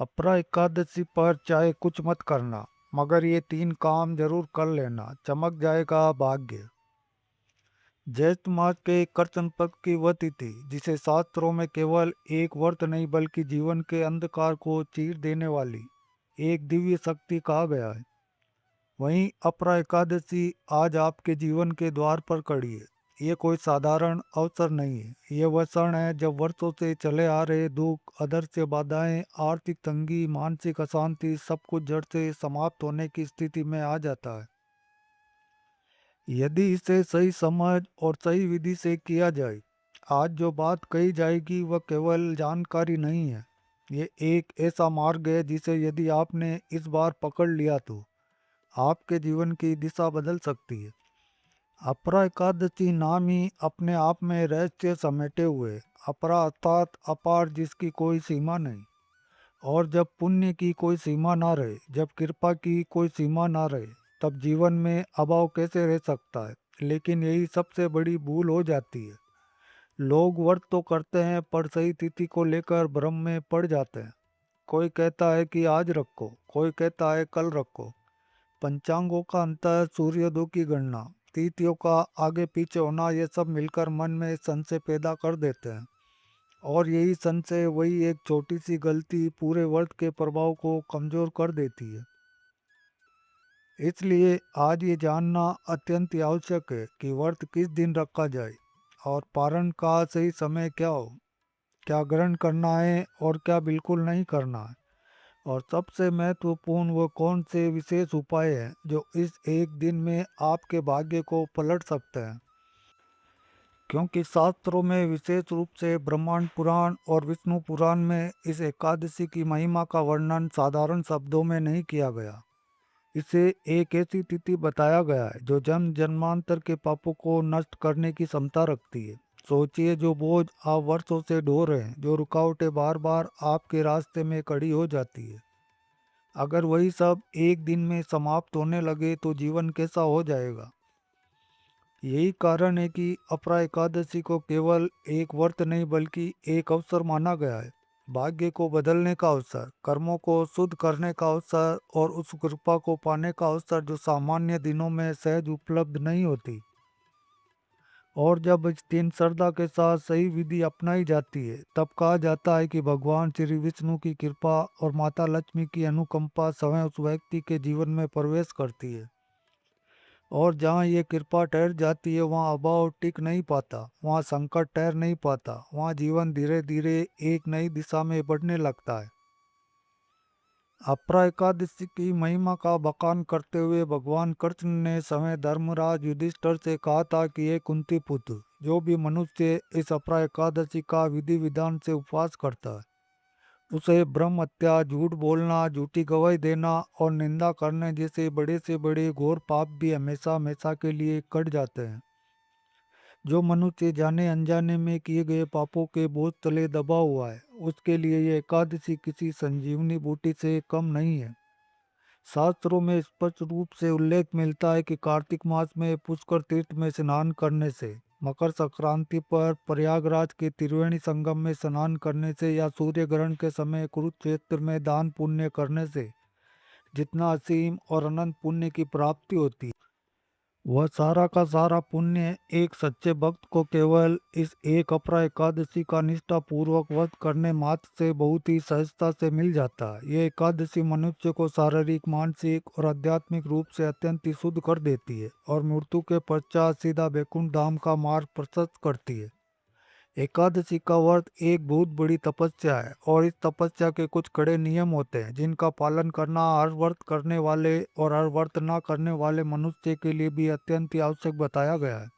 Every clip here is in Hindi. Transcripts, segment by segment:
अपरा एकादशी पर चाहे कुछ मत करना, मगर ये 3 काम जरूर कर लेना, चमक जाएगा भाग्य। ज्येष्ठ मास के कृष्ण पक्ष की वह तिथि, जिसे शास्त्रों में केवल एक व्रत नहीं बल्कि जीवन के अंधकार को चीर देने वाली एक दिव्य शक्ति कहा गया है। वहीं अपरा एकादशी आज आपके जीवन के द्वार पर खड़ी है। ये कोई साधारण अवसर नहीं है। ये वह क्षण है जब वर्षों से चले आ रहे दुख, अदृश्य बाधाएं, आर्थिक तंगी, मानसिक अशांति सब कुछ जड़ से समाप्त होने की स्थिति में आ जाता है। यदि इसे सही समझ और सही विधि से किया जाए, आज जो बात कही जाएगी वह केवल जानकारी नहीं है। ये एक ऐसा मार्ग है जिसे यदि आपने इस बार पकड़ लिया तो आपके जीवन की दिशा बदल सकती है। अपरा एकादशी नाम ही अपने आप में रहस्य समेटे हुए। अपरा अर्थात अपार, जिसकी कोई सीमा नहीं। और जब पुण्य की कोई सीमा ना रहे, जब कृपा की कोई सीमा ना रहे, तब जीवन में अभाव कैसे रह सकता है। लेकिन यही सबसे बड़ी भूल हो जाती है। लोग व्रत तो करते हैं पर सही तिथि को लेकर भ्रम में पड़ जाते हैं। कोई कहता है कि आज रखो, कोई कहता है कल रखो। पंचांगों का अंतर, सूर्योदय की गणना, तिथियों का आगे पीछे होना, ये सब मिलकर मन में संशय पैदा कर देते हैं। और यही संशय, वही एक छोटी सी गलती पूरे वर्ष के प्रभाव को कमजोर कर देती है। इसलिए आज ये जानना अत्यंत आवश्यक है कि व्रत किस दिन रखा जाए और पारण का सही समय क्या हो, क्या ग्रहण करना है और क्या बिल्कुल नहीं करना है। और सबसे महत्वपूर्ण वो कौन से विशेष उपाय हैं जो इस एक दिन में आपके भाग्य को पलट सकते हैं। क्योंकि शास्त्रों में, विशेष रूप से ब्रह्मांड पुराण और विष्णु पुराण में, इस एकादशी की महिमा का वर्णन साधारण शब्दों में नहीं किया गया। इसे एक ऐसी तिथि बताया गया है जो जन्म जन्मांतर के पापों को नष्ट करने की क्षमता रखती है। सोचिए, जो बोझ आप वर्षों से ढो रहे हैं, जो रुकावटें बार बार आपके रास्ते में खड़ी हो जाती है, अगर वही सब एक दिन में समाप्त होने लगे तो जीवन कैसा हो जाएगा। यही कारण है कि अपरा एकादशी को केवल एक व्रत नहीं बल्कि एक अवसर माना गया है। भाग्य को बदलने का अवसर, कर्मों को शुद्ध करने का अवसर और उस कृपा को पाने का अवसर जो सामान्य दिनों में सहज उपलब्ध नहीं होती। और जब इस दिन श्रद्धा के साथ सही विधि अपनाई जाती है, तब कहा जाता है कि भगवान श्री विष्णु की कृपा और माता लक्ष्मी की अनुकंपा स्वयं उस व्यक्ति के जीवन में प्रवेश करती है। और जहाँ ये कृपा ठहर जाती है, वहाँ अभाव टिक नहीं पाता, वहाँ संकट ठहर नहीं पाता, वहाँ जीवन धीरे धीरे एक नई दिशा में बढ़ने लगता है। अपरा एकादशी की महिमा का बखान करते हुए भगवान कृष्ण ने समय धर्मराज युधिष्ठिर से कहा था कि ये कुंती पुत्र, जो भी मनुष्य इस अपरा एकादशी का विधि विधान से उपवास करता है, उसे ब्रह्म हत्या, झूठ बोलना, झूठी गवाही देना और निंदा करने जैसे बड़े से बड़े घोर पाप भी हमेशा हमेशा के लिए कट जाते हैं। जो मनुष्य जाने अनजाने में किए गए पापों के बोझ तले दबा हुआ है, उसके लिए यह एकादशी किसी संजीवनी बूटी से कम नहीं है। शास्त्रों में स्पष्ट रूप से उल्लेख मिलता है कि कार्तिक मास में पुष्कर तीर्थ में स्नान करने से, मकर संक्रांति पर प्रयागराज के त्रिवेणी संगम में स्नान करने से या सूर्य ग्रहण के समय कुरुक्षेत्र में दान पुण्य करने से जितना असीम और अनंत पुण्य की प्राप्ति होती है, वह सारा का सारा पुण्य एक सच्चे भक्त को केवल इस एक अपरा एकादशी का निष्ठा पूर्वक व्रत करने मात्र से बहुत ही सहजता से मिल जाता है। यह एकादशी मनुष्य को शारीरिक, मानसिक और आध्यात्मिक रूप से अत्यंत ही शुद्ध कर देती है और मृत्यु के पश्चात सीधा वैकुंठ धाम का मार्ग प्रशस्त करती है। एकादशी का व्रत एक बहुत बड़ी तपस्या है और इस तपस्या के कुछ कड़े नियम होते हैं जिनका पालन करना हर व्रत करने वाले और हर व्रत ना करने वाले मनुष्य के लिए भी अत्यंत ही आवश्यक बताया गया है।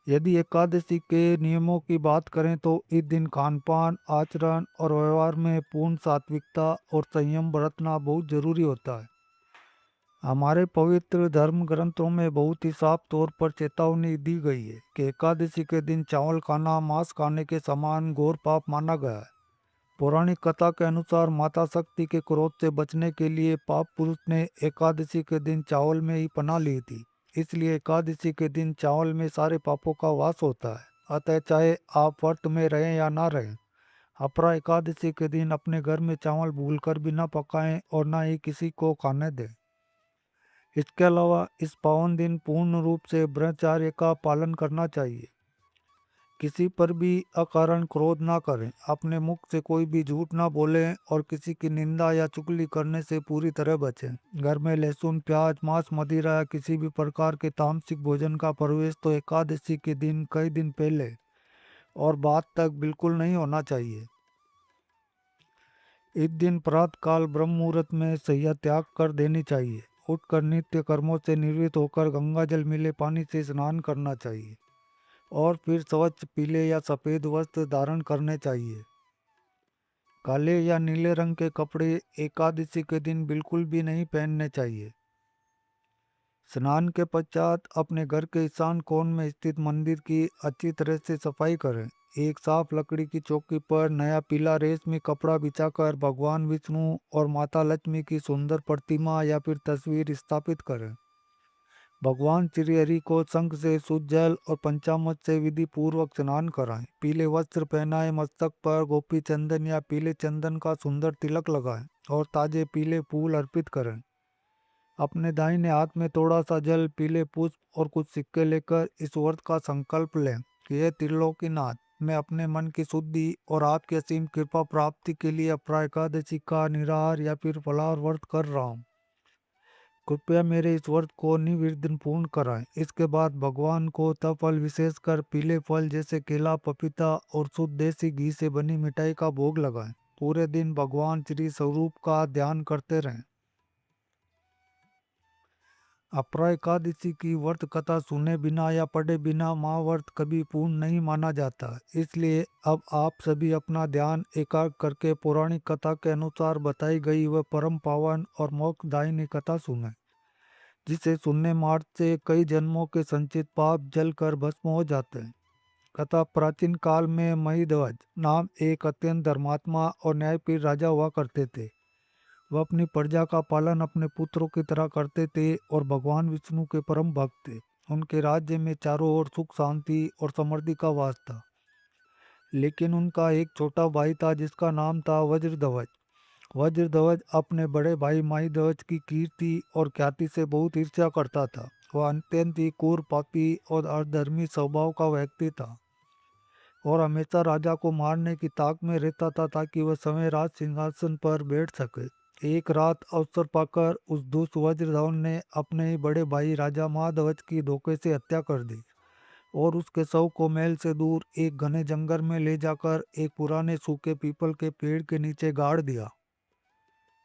यदि एकादशी के नियमों की बात करें तो इस दिन खान पान, आचरण और व्यवहार में पूर्ण सात्विकता और संयम बरतना बहुत जरूरी होता है। हमारे पवित्र धर्म ग्रंथों में बहुत ही साफ तौर पर चेतावनी दी गई है कि एकादशी के दिन चावल खाना मांस खाने के समान घोर पाप माना गया है। पौराणिक कथा के अनुसार माता शक्ति के क्रोध से बचने के लिए पाप पुरुष ने एकादशी के दिन चावल में ही पनाह ली थी। इसलिए एकादशी के दिन चावल में सारे पापों का वास होता है। अतः चाहे आप व्रत में रहें या ना रहें, अपरा एकादशी के दिन अपने घर में चावल भूलकर भी न पकाएं और न ही किसी को खाने दें। इसके अलावा इस पावन दिन पूर्ण रूप से ब्रह्मचर्य का पालन करना चाहिए। किसी पर भी अकारण क्रोध ना करें, अपने मुख से कोई भी झूठ ना बोलें और किसी की निंदा या चुगली करने से पूरी तरह बचें। घर में लहसुन, प्याज, मांस, मदिरा या किसी भी प्रकार के तामसिक भोजन का प्रवेश तो एकादशी के दिन कई दिन पहले और बाद तक बिल्कुल नहीं होना चाहिए। इस दिन प्रातः काल ब्रह्म मुहूर्त में शैया त्याग कर देनी चाहिए। उठकर नित्य कर्मों से निवृत्त होकर गंगा जल मिले पानी से स्नान करना चाहिए और फिर स्वच्छ पीले या सफ़ेद वस्त्र धारण करने चाहिए। काले या नीले रंग के कपड़े एकादशी के दिन बिल्कुल भी नहीं पहनने चाहिए। स्नान के पश्चात अपने घर के ईशान कोण में स्थित मंदिर की अच्छी तरह से सफाई करें। एक साफ लकड़ी की चौकी पर नया पीला रेशमी कपड़ा बिछाकर भगवान विष्णु और माता लक्ष्मी की सुंदर प्रतिमा या फिर तस्वीर स्थापित करें। भगवान श्री हरि को शंख से शुद्ध जल और पंचामृत से विधि पूर्वक स्नान कराएं। पीले वस्त्र पहनाएं, मस्तक पर गोपी चंदन या पीले चंदन का सुंदर तिलक लगाएं और ताजे पीले फूल अर्पित करें। अपने दाहिने हाथ में थोड़ा सा जल, पीले पुष्प और कुछ सिक्के लेकर इस व्रत का संकल्प लें कि हे त्रिलोकीनाथ, मैं अपने मन की शुद्धि और आपकी असीम कृपा प्राप्ति के लिए अपरा एकादशी का निराहार या फिर फलाहार व्रत कर रहा हूँ। कृपया मेरे इस व्रत को निर्विघ्न पूर्ण कराएं। इसके बाद भगवान को तब फल, विशेषकर पीले फल जैसे केला, पपीता और शुद्ध देसी घी से बनी मिठाई का भोग लगाएं। पूरे दिन भगवान श्री स्वरूप का ध्यान करते रहें। अपरा एकादशी की व्रत कथा सुने बिना या पढ़े बिना महाव्रत कभी पूर्ण नहीं माना जाता। इसलिए अब आप सभी अपना ध्यान एकाग्र करके पौराणिक कथा के अनुसार बताई गई वह परम पावन और मोक्षदायिनी कथा सुने, जिसे सुनने मात्र से कई जन्मों के संचित पाप जलकर भस्म हो जाते हैं। कथा प्राचीन काल में महिध्वज नाम एक अत्यंत धर्मात्मा और न्यायप्रिय राजा हुआ करते थे। वह अपनी प्रजा का पालन अपने पुत्रों की तरह करते थे और भगवान विष्णु के परम भक्त थे। उनके राज्य में चारों ओर सुख, शांति और समृद्धि का वास था। लेकिन उनका एक छोटा भाई था जिसका नाम था वज्रध्वज। वज्रध्वज अपने बड़े भाई महिध्वज की कीर्ति और ख्याति से बहुत ईर्ष्या करता था। वह अत्यंत ही क्रूर, पापी और अधर्मी स्वभाव का व्यक्ति था और हमेशा राजा को मारने की ताक में रहता था ताकि वह समय राज सिंहासन पर बैठ सके। एक रात अवसर पाकर उस दुष्ट वज्रधवन ने अपने ही बड़े भाई राजा महाध्वज की धोखे से हत्या कर दी और उसके शव को महल से दूर एक घने जंगल में ले जाकर एक पुराने सूखे पीपल के पेड़ के नीचे गाड़ दिया।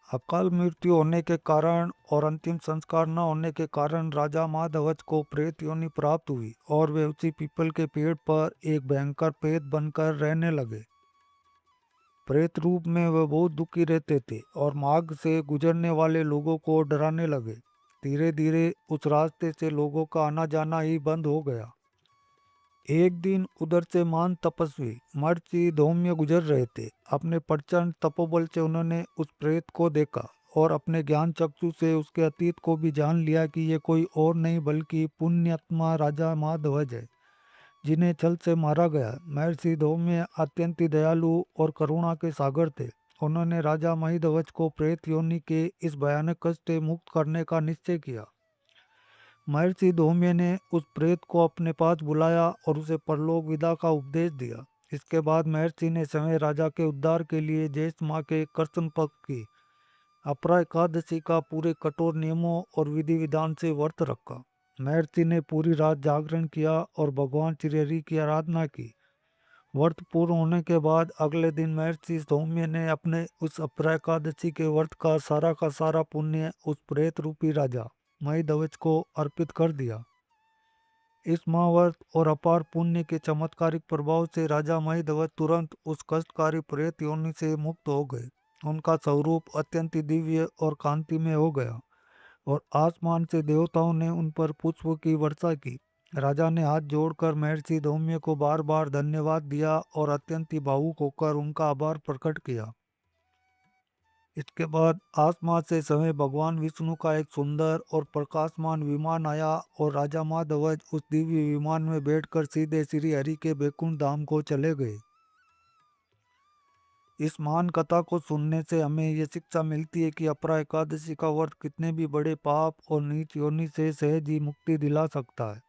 अकाल मृत्यु होने के कारण और अंतिम संस्कार न होने के कारण राजा महाध्वज को प्रेत योनि प्राप्त हुई और वे उसी पीपल के पेड़ पर एक भयंकर प्रेत बनकर रहने लगे। प्रेत रूप में वे बहुत दुखी रहते थे और मार्ग से गुजरने वाले लोगों को डराने लगे। धीरे धीरे उस रास्ते से लोगों का आना जाना ही बंद हो गया। एक दिन उधर से महान तपस्वी महर्षि धौम्य गुजर रहे थे। अपने प्रचंड तपोबल से उन्होंने उस प्रेत को देखा और अपने ज्ञान चक्षु से उसके अतीत को भी जान लिया कि ये कोई और नहीं बल्कि पुण्यात्मा राजा महाध्वज है, जिन्हें छल से मारा गया। महर्षि धौम्य अत्यंत ही दयालु और करुणा के सागर थे। उन्होंने राजा महिध्वज को प्रेत योनि के इस भयानक कष्ट से मुक्त करने का निश्चय किया। महर्षि धौम्य ने उस प्रेत को अपने पास बुलाया और उसे परलोक विद्या का उपदेश दिया। इसके बाद महर्षि ने स्वयं राजा के उद्धार के लिए ज्येष्ठ माह के कृष्ण पक्ष की अपरा एकादशी का पूरे कठोर नियमों और विधि विधान से व्रत रखा। महर्षि ने पूरी रात जागरण किया और भगवान श्री हरि की आराधना की। व्रत पूर्ण होने के बाद अगले दिन महर्षि सौम्य ने अपने उस अपरा एकादशी के व्रत का सारा पुण्य उस प्रेत रूपी राजा महिध्वज को अर्पित कर दिया। इस महाव्रत और अपार पुण्य के चमत्कारिक प्रभाव से राजा महिध्वज तुरंत उस कष्टकारी प्रेत योनि से मुक्त हो गए। उनका स्वरूप अत्यंत दिव्य और कांतिमय हो गया और आसमान से देवताओं ने उन पर पुष्प की वर्षा की। राजा ने हाथ जोड़कर महर्षि धौम्य को बार बार धन्यवाद दिया और अत्यंत ही भावुक होकर उनका आभार प्रकट किया। इसके बाद आसमान से स्वयं भगवान विष्णु का एक सुंदर और प्रकाशमान विमान आया और राजा महाध्वज उस दिव्य विमान में बैठकर सीधे श्री हरि के बैकुंठ धाम को चले गए। इस महान कथा को सुनने से हमें ये शिक्षा मिलती है कि अपरा एकादशी का व्रत कितने भी बड़े पाप और नीच योनि से सहज ही मुक्ति दिला सकता है।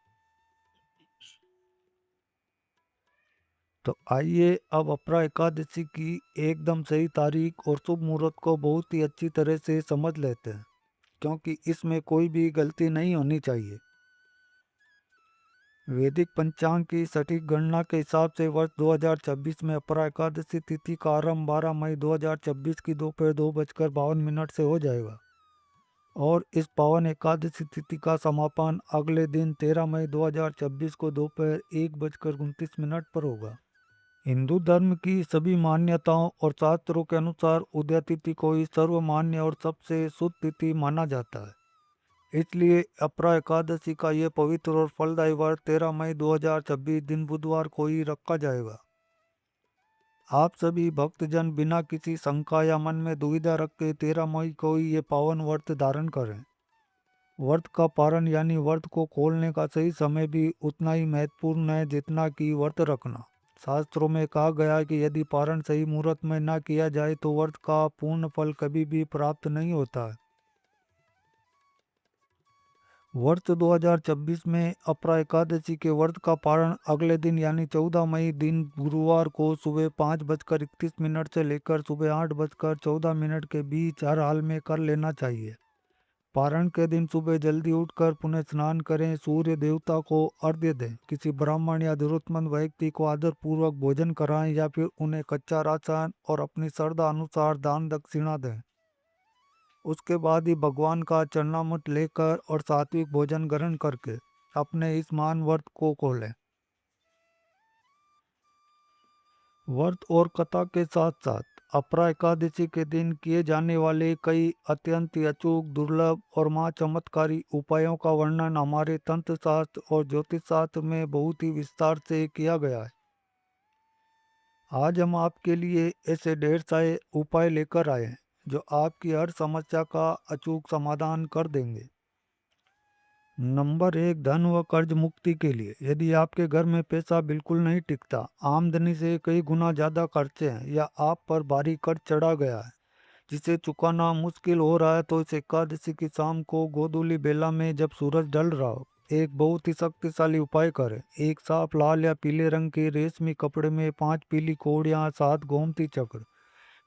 तो आइए अब अपरा एकादशी की एकदम सही तारीख और शुभ मुहूर्त को बहुत ही अच्छी तरह से समझ लेते हैं, क्योंकि इसमें कोई भी गलती नहीं होनी चाहिए। वैदिक पंचांग की सटीक गणना के हिसाब से वर्ष 2026 में अपरा एकादशी तिथि का आरंभ 12 मई 2026 की दोपहर 2:52 से हो जाएगा और इस पावन एकादशी तिथि का समापन अगले दिन 13 मई 2026 को दोपहर 1:29 पर होगा। हिंदू धर्म की सभी मान्यताओं और शास्त्रों के अनुसार उदय तिथि को ही सर्वमान्य और सबसे शुद्ध तिथि माना जाता है। इसलिए अपरा एकादशी का ये पवित्र और फलदायी व्रत 13 मई 2026 दिन बुधवार को ही रखा जाएगा। आप सभी भक्तजन बिना किसी शंका या मन में दुविधा रख के 13 मई को ही ये पावन व्रत धारण करें। व्रत का पारण यानी व्रत को खोलने का सही समय भी उतना ही महत्वपूर्ण है जितना कि व्रत रखना। शास्त्रों में कहा गया है कि यदि पारण सही मुहूर्त में न किया जाए तो व्रत का पूर्ण फल कभी भी प्राप्त नहीं होता है। वर्ष 2026 में अपरा एकादशी के व्रत का पारण अगले दिन यानी 14 मई दिन गुरुवार को सुबह 5:31 से लेकर सुबह 8:14 के बीच हर हाल में कर लेना चाहिए। पारण के दिन सुबह जल्दी उठकर पुण्य स्नान करें, सूर्य देवता को अर्घ्य दें, किसी ब्राह्मण या जरूरतमंद व्यक्ति को आदरपूर्वक भोजन कराएं या फिर उन्हें कच्चा राशन और अपनी श्रद्धा अनुसार दान दक्षिणा दें। उसके बाद ही भगवान का चरणामृत लेकर और सात्विक भोजन ग्रहण करके अपने इस महान व्रत को खोलें। व्रत और कथा के साथ साथ अपरा एकादशी के दिन किए जाने वाले कई अत्यंत ही अचूक, दुर्लभ और महाचमत्कारी उपायों का वर्णन हमारे तंत्र शास्त्र और ज्योतिष शास्त्र में बहुत ही विस्तार से किया गया है। आज हम आपके लिए ऐसे ढेर सारे उपाय लेकर आए हैं जो आपकी हर समस्या का अचूक समाधान कर देंगे। नंबर 1, धन व कर्ज मुक्ति के लिए। यदि आपके घर में पैसा बिल्कुल नहीं टिकता, आमदनी से कई गुना ज़्यादा खर्चे हैं या आप पर भारी कर्ज चढ़ा गया है जिसे चुकाना मुश्किल हो रहा है, तो इस एकादशी की शाम को गोधूली बेला में जब सूरज ढल रहा हो एक बहुत ही शक्तिशाली उपाय करें। एक साफ लाल या पीले रंग के रेशमी कपड़े में 5 पीली कौड़ियाँ, 7 गोमती चक्र,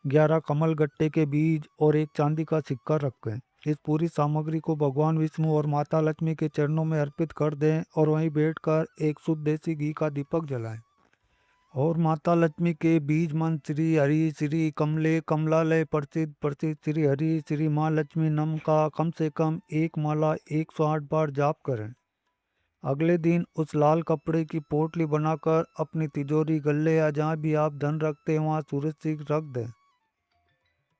11 कमल गट्टे के बीज और एक चांदी का सिक्का रखें। इस पूरी सामग्री को भगवान विष्णु और माता लक्ष्मी के चरणों में अर्पित कर दें और वहीं बैठकर एक शुद्ध देसी घी का दीपक जलाएं और माता लक्ष्मी के बीज मंत्र श्री हरि श्री कमले कमलालय प्रसिद्ध प्रसिद्ध श्री हरि श्री माँ लक्ष्मी नम का कम से कम एक माला 108 बार जाप करें। अगले दिन उस लाल कपड़े की पोटली बनाकर अपनी तिजोरी, गले या जहाँ भी आप धन रखते हैं वहाँ सुरक्षित रख दें।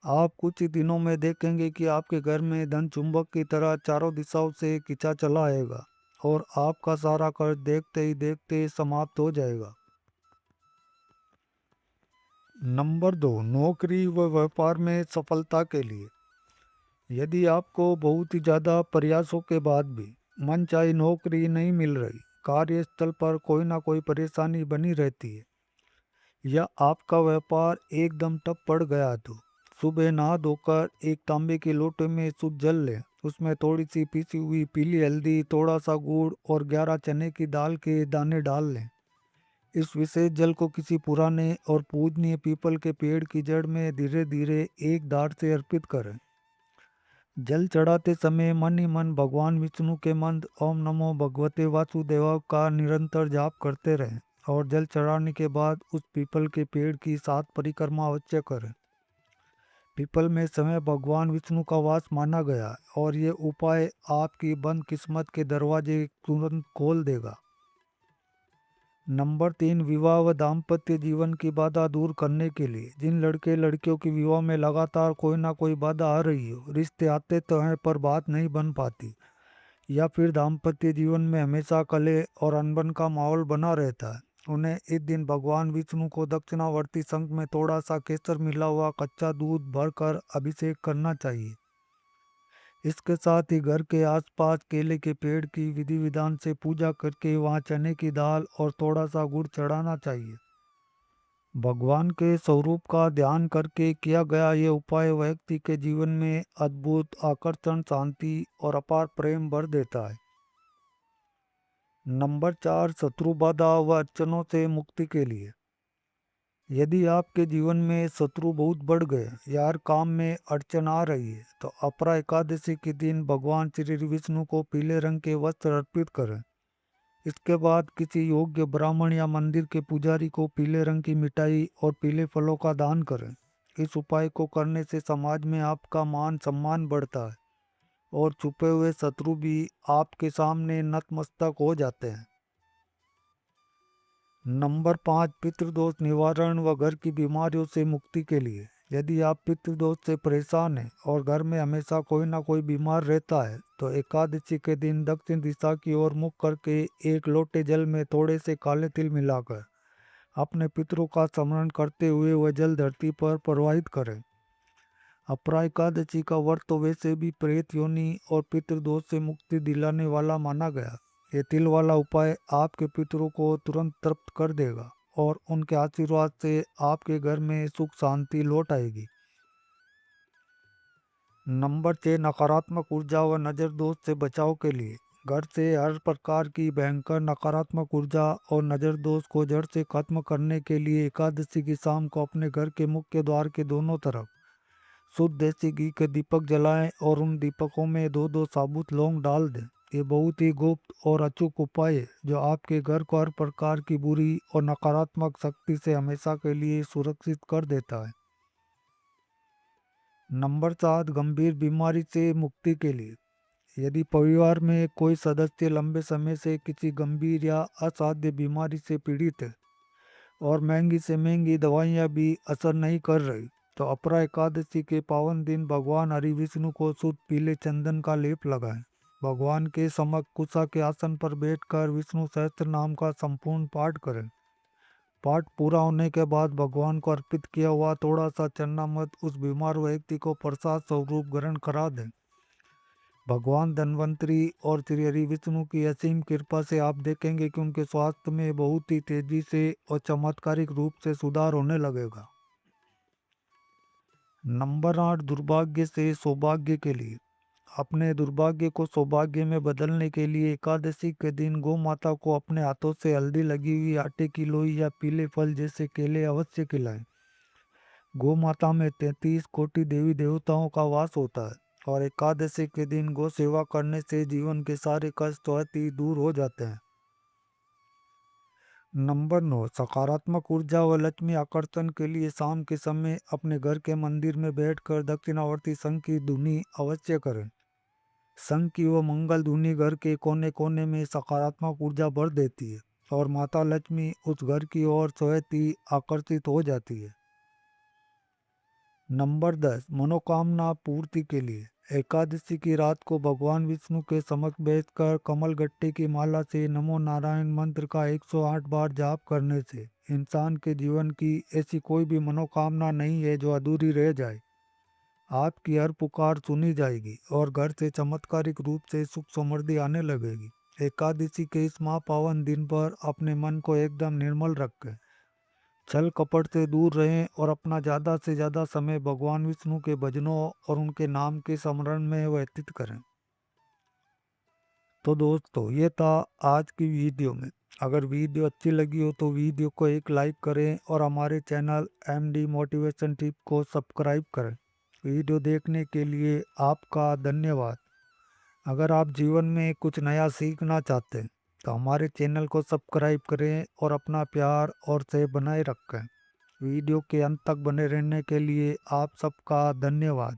आप कुछ ही दिनों में देखेंगे कि आपके घर में धन चुंबक की तरह चारों दिशाओं से खींचा चला आएगा और आपका सारा कर्ज देखते ही देखते समाप्त हो जाएगा। नंबर 2, नौकरी व व्यापार में सफलता के लिए। यदि आपको बहुत ही ज़्यादा प्रयासों के बाद भी मनचाही नौकरी नहीं मिल रही, कार्यस्थल पर कोई ना कोई परेशानी बनी रहती है या आपका व्यापार एकदम ठप पड़ गया, तो सुबह नहा धोकर एक तांबे के लोटे में शुद्ध जल लें। उसमें थोड़ी सी पीसी हुई पीली हल्दी, थोड़ा सा गुड़ और 11 चने की दाल के दाने डाल लें। इस विशेष जल को किसी पुराने और पूजनीय पीपल के पेड़ की जड़ में धीरे धीरे एक धार से अर्पित करें। जल चढ़ाते समय मन ही मन भगवान विष्णु के मंत्र ओम नमो भगवते वासुदेव का निरंतर जाप करते रहें और जल चढ़ाने के बाद उस पीपल के पेड़ की 7 परिक्रमा अवश्य करें। पीपल में समय भगवान विष्णु का वास माना गया है और ये उपाय आपकी बंद किस्मत के दरवाजे तुरंत खोल देगा। नंबर 3, विवाह व दाम्पत्य जीवन की बाधा दूर करने के लिए। जिन लड़के लड़कियों की विवाह में लगातार कोई ना कोई बाधा आ रही हो, रिश्ते आते तो हैं पर बात नहीं बन पाती, या फिर दाम्पत्य जीवन में हमेशा कलह और अनबन का माहौल बना रहता है, उन्हें इस दिन भगवान विष्णु को दक्षिणावर्ती शंख में थोड़ा सा केसर मिला हुआ कच्चा दूध भरकर अभिषेक करना चाहिए। इसके साथ ही घर के आसपास केले के पेड़ की विधि विधान से पूजा करके वहां चने की दाल और थोड़ा सा गुड़ चढ़ाना चाहिए। भगवान के स्वरूप का ध्यान करके किया गया ये उपाय व्यक्ति के जीवन में अद्भुत आकर्षण, शांति और अपार प्रेम भर देता है। नंबर 4, शत्रु बाधा व अड़चनों से मुक्ति के लिए। यदि आपके जीवन में शत्रु बहुत बढ़ गए या हर काम में अड़चन आ रही है तो अपरा एकादशी के दिन भगवान श्री विष्णु को पीले रंग के वस्त्र अर्पित करें। इसके बाद किसी योग्य ब्राह्मण या मंदिर के पुजारी को पीले रंग की मिठाई और पीले फलों का दान करें। इस उपाय को करने से समाज में आपका मान सम्मान बढ़ता है और छुपे हुए शत्रु भी आपके सामने नतमस्तक हो जाते हैं। नंबर 5, पितृदोष निवारण व घर की बीमारियों से मुक्ति के लिए। यदि आप पितृदोष से परेशान हैं और घर में हमेशा कोई ना कोई बीमार रहता है तो एकादशी के दिन दक्षिण दिशा की ओर मुख करके एक लोटे जल में थोड़े से काले तिल मिलाकर अपने पितरों का स्मरण करते हुए वह जल धरती पर प्रवाहित करें। अपरा एकादशी का व्रत तो वैसे भी प्रेत योनि और पितृदोष से मुक्ति दिलाने वाला माना गया। ये तिल वाला उपाय आपके पितरों को तुरंत तृप्त कर देगा और उनके आशीर्वाद से आपके घर में सुख शांति लौट आएगी। नंबर 6, नकारात्मक ऊर्जा व नज़र दोष से बचाव के लिए। घर से हर प्रकार की भयंकर नकारात्मक ऊर्जा और नज़र दोष को जड़ से खत्म करने के लिए एकादशी की शाम को अपने घर के मुख्य द्वार के दोनों तरफ शुद्ध देसी घी के दीपक जलाएं और उन दीपकों में दो दो साबुत लौंग डाल दें। ये बहुत ही गुप्त और अचूक उपाय है जो आपके घर को हर प्रकार की बुरी और नकारात्मक शक्ति से हमेशा के लिए सुरक्षित कर देता है। नंबर 7, गंभीर बीमारी से मुक्ति के लिए। यदि परिवार में कोई सदस्य लंबे समय से किसी गंभीर या असाध्य बीमारी से पीड़ित है और महंगी से महंगी दवाइयाँ भी असर नहीं कर रही तो अपरा एकादशी के पावन दिन भगवान हरि विष्णु को शुद्ध पीले चंदन का लेप लगाएं। भगवान के समक्ष कुशा के आसन पर बैठकर विष्णु सहस्त्र नाम का संपूर्ण पाठ करें। पाठ पूरा होने के बाद भगवान को अर्पित किया हुआ थोड़ा सा चन्नामृत उस बीमार व्यक्ति को प्रसाद स्वरूप ग्रहण करा दें। भगवान धन्वंतरी और श्री हरि विष्णु की असीम कृपा से आप देखेंगे कि उनके स्वास्थ्य में बहुत ही तेजी से और चमत्कारिक रूप से सुधार होने लगेगा। नंबर 8, दुर्भाग्य से सौभाग्य के लिए। अपने दुर्भाग्य को सौभाग्य में बदलने के लिए एकादशी के दिन गौ माता को अपने हाथों से हल्दी लगी हुई आटे की लोई या पीले फल जैसे केले अवश्य खिलाएं। गौ माता में 33 कोटि देवी देवताओं का वास होता है और एकादशी के दिन गौ सेवा करने से जीवन के सारे कष्ट ही दूर हो जाते हैं। नंबर 9, सकारात्मक ऊर्जा व लक्ष्मी आकर्षण के लिए शाम के समय अपने घर के मंदिर में बैठकर दक्षिणावर्ती शंख की धुनी अवश्य करें। शंख की वह मंगल धुनी घर के कोने कोने में सकारात्मक ऊर्जा भर देती है और माता लक्ष्मी उस घर की ओर स्वयं ही आकर्षित हो जाती है। नंबर 10, मनोकामना पूर्ति के लिए। एकादशी की रात को भगवान विष्णु के समक्ष बैठकर कमल गट्टे की माला से नमो नारायण मंत्र का 108 बार जाप करने से इंसान के जीवन की ऐसी कोई भी मनोकामना नहीं है जो अधूरी रह जाए। आपकी हर पुकार सुनी जाएगी और घर से चमत्कारिक रूप से सुख समृद्धि आने लगेगी। एकादशी के इस महापावन दिन पर अपने मन को एकदम निर्मल रखें, छल कपट से दूर रहें और अपना ज़्यादा से ज़्यादा समय भगवान विष्णु के भजनों और उनके नाम के स्मरण में व्यतीत करें। तो दोस्तों ये था आज की वीडियो में। अगर वीडियो अच्छी लगी हो तो वीडियो को एक लाइक करें और हमारे चैनल MD मोटिवेशन टिप को सब्सक्राइब करें। वीडियो देखने के लिए आपका धन्यवाद। अगर आप जीवन में कुछ नया सीखना चाहते हैं तो हमारे चैनल को सब्सक्राइब करें और अपना प्यार और स्नेह बनाए रखें। वीडियो के अंत तक बने रहने के लिए आप सबका धन्यवाद।